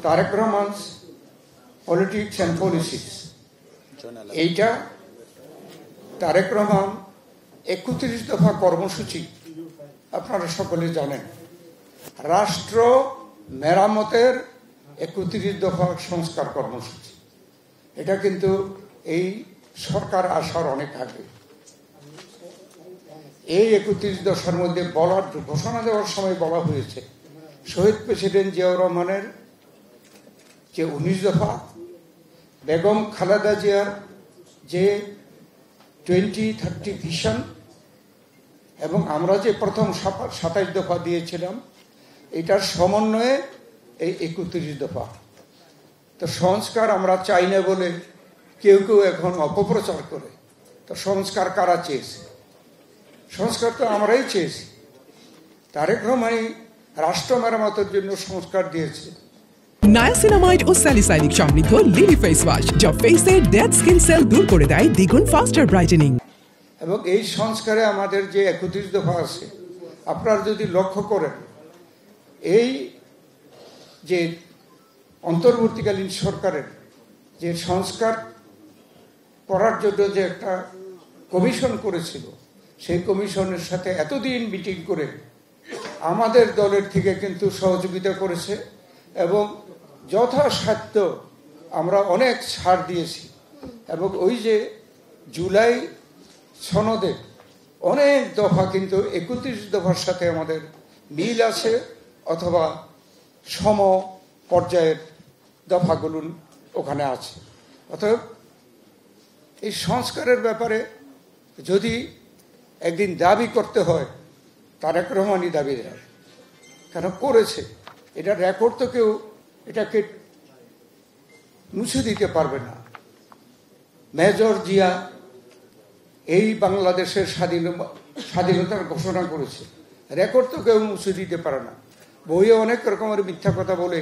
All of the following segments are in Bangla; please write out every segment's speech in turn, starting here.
Tarique Rahman's politics and policies, এইটা তারেক রহমান 31 দফা কর্মসূচি আপনারা সকলে জানেন। রাষ্ট্র মেরামতের 31 দফা সংস্কার কর্মসূচি, এটা কিন্তু এই সরকার আসার অনেক আগে। এই 31 দফার মধ্যে ঘোষণা দেওয়ার সময় বলা হয়েছে শহীদ প্রেসিডেন্ট জিয়াউর রহমানের যে 19 দফা, বেগম খালেদা জিয়ার যে 2030 ভিশন, এবং আমরা যে প্রথম 27 দফা দিয়েছিলাম, এটার সমন্বয়ে এই 31 দফা। তো সংস্কার আমরা চাই না বলে কেউ কেউ এখন অপপ্রচার করে। তো সংস্কার কারা চেয়েছে? সংস্কার তো আমরাই চেয়েছি। তারেক রহমানই রাষ্ট্র মেরামতের জন্য সংস্কার দিয়েছে। নায়াসিনামাইড ও স্যালিসাইলিক সমৃদ্ধ লিলি ফেস ওয়াশ, যা ফেসের ডেড স্কিন সেল দূর করে দেয় দ্বিগুণ ফাস্টার ব্রাইটেনিং। এবং এই সংস্কারে আমাদের যে 31 দফা আছে, আপনারা যদি লক্ষ্য করেন, এই যে অন্তর্বর্তীকালীন সরকারের যে সংস্কার করার জন্য যে একটা কমিশন করেছিল, সেই কমিশনের সাথে এতদিন মিটিং করে আমাদের দলের থেকে কিন্তু সহযোগিতা করেছে এবং যথাসাধ্য আমরা অনেক ছাড় দিয়েছি। এবং ওই যে জুলাই সনদে অনেক দফা কিন্তু 31 দফার সাথে আমাদের মিল আছে, অথবা সম পর্যায়ের দফাগুলো ওখানে আছে। অতএব এই সংস্কারের ব্যাপারে যদি একদিন দাবি করতে হয়, তারেক রহমানই দাবি দেয়, কেন করেছে। এটা রেকর্ড তো কেউ এটাকে মুছে দিতে পারবে না। মেজর জিয়া এই বাংলাদেশের স্বাধীনতার ঘোষণা করেছে, রেকর্ড তো কেউ মুছে দিতে পারে না। বইয়ে অনেক রকমের মিথ্যা কথা বলে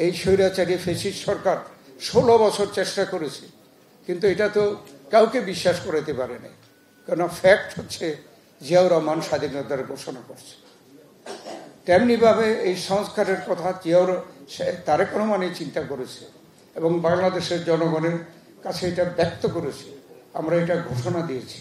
এই স্বৈরাচারী ফ্যাসিস্ট সরকার 16 বছর চেষ্টা করেছে, কিন্তু এটা তো কাউকে বিশ্বাস করাতে পারে না। কেন ফ্যাক্ট হচ্ছে জিয়াউর রহমান স্বাধীনতার ঘোষণা করছে। তেমনিভাবে এই সংস্কারের কথা তারেক রহমানই চিন্তা করেছে এবং বাংলাদেশের জনগণের কাছে এটা ব্যক্ত করেছে। আমরা এটা ঘোষণা দিয়েছি।